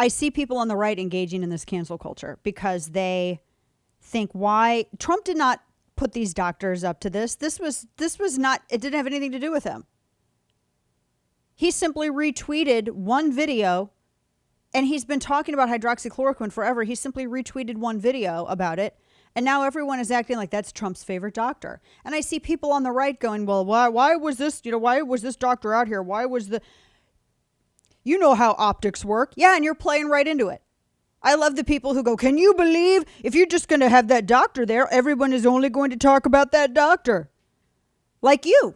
I see people on the right engaging in this cancel culture because they think, why Trump did not put these doctors up to this. This was not, it didn't have anything to do with him. He simply retweeted one video, and he's been talking about hydroxychloroquine forever. He simply retweeted one video about it. And now everyone is acting like that's Trump's favorite doctor. And I see people on the right going, well, why was this, why was this doctor out here? Why was you know how optics work. Yeah, and you're playing right into it. I love the people who go, can you believe if you're just going to have that doctor there, everyone is only going to talk about that doctor? Like you.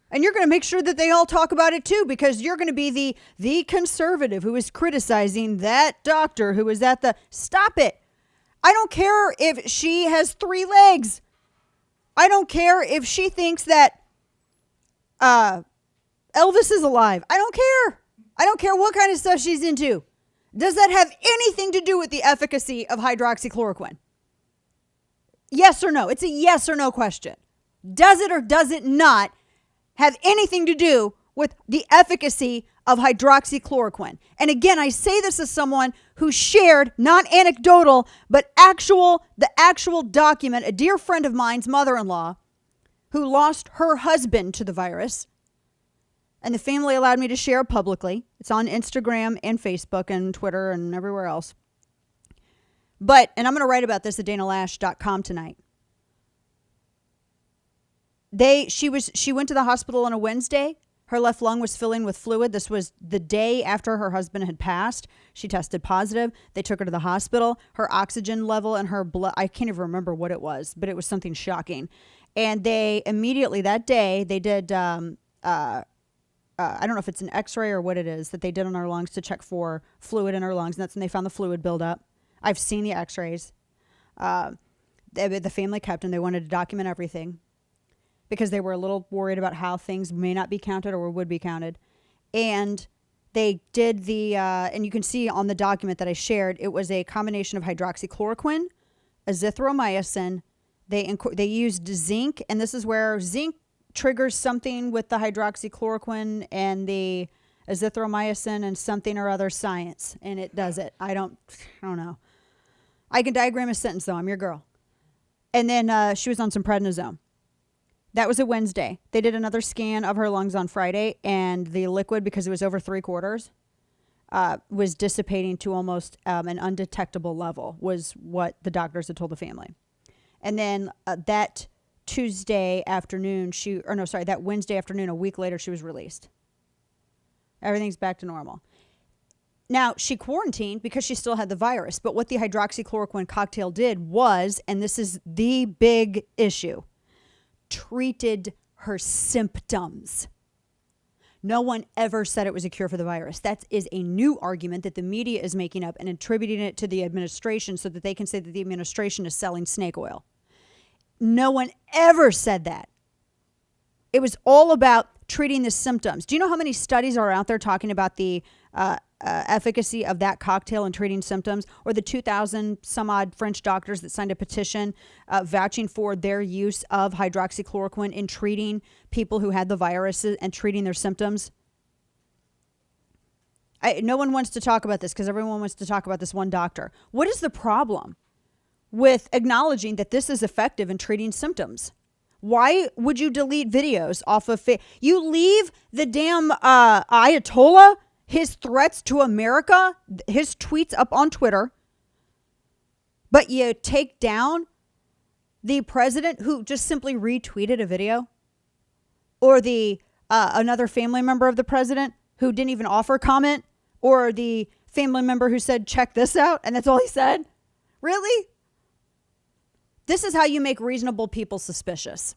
And you're going to make sure that they all talk about it too, because you're going to be the conservative who is criticizing that doctor who is at the... Stop it. I don't care if she has 3 legs. I don't care if she thinks that Elvis is alive. I don't care. I don't care what kind of stuff she's into. Does that have anything to do with the efficacy of hydroxychloroquine? Yes or no? It's a yes or no question. Does it or does it not have anything to do with the efficacy of hydroxychloroquine? And again, I say this as someone who shared, not anecdotal, but the actual document, a dear friend of mine's mother-in-law who lost her husband to the virus. And the family allowed me to share publicly. It's on Instagram and Facebook and Twitter and everywhere else. And I'm going to write about this at danalash.com tonight. She went to the hospital on a Wednesday. Her left lung was filling with fluid. This was the day after her husband had passed. She tested positive. They took her to the hospital. Her oxygen level and her blood, I can't even remember what it was, but it was something shocking. And they immediately that day, they did, I don't know if it's an x-ray or what it is that they did on her lungs to check for fluid in her lungs. And that's when they found the fluid buildup. I've seen the x-rays. The family kept them. They wanted to document everything because they were a little worried about how things may not be counted or would be counted. And they did and you can see on the document that I shared, it was a combination of hydroxychloroquine, azithromycin. They used zinc, and this is where zinc triggers something with the hydroxychloroquine and the azithromycin and something or other science, and it does it. I don't know. I can diagram a sentence though. I'm your girl. And then she was on some prednisone. That was a Wednesday. They did another scan of her lungs on Friday, and the liquid, because it was over 3/4, was dissipating to almost an undetectable level, was what the doctors had told the family. And then that Tuesday afternoon, that Wednesday afternoon, a week later, she was released. Everything's back to normal. Now, she quarantined because she still had the virus. But what the hydroxychloroquine cocktail did was, and this is the big issue, treated her symptoms. No one ever said it was a cure for the virus. That is a new argument that the media is making up and attributing it to the administration so that they can say that the administration is selling snake oil. No one ever said that. It was all about treating the symptoms. Do you know how many studies are out there talking about the efficacy of that cocktail in treating symptoms? Or the 2,000 some odd French doctors that signed a petition vouching for their use of hydroxychloroquine in treating people who had the virus and treating their symptoms? No one wants to talk about this because everyone wants to talk about this one doctor. What is the problem with acknowledging that this is effective in treating symptoms? Why would you delete videos off of you leave the damn Ayatollah, his threats to America, his tweets up on Twitter, but you take down the president who just simply retweeted a video, or the another family member of the president who didn't even offer comment, or the family member who said, check this out, and that's all he said? Really? This is how you make reasonable people suspicious.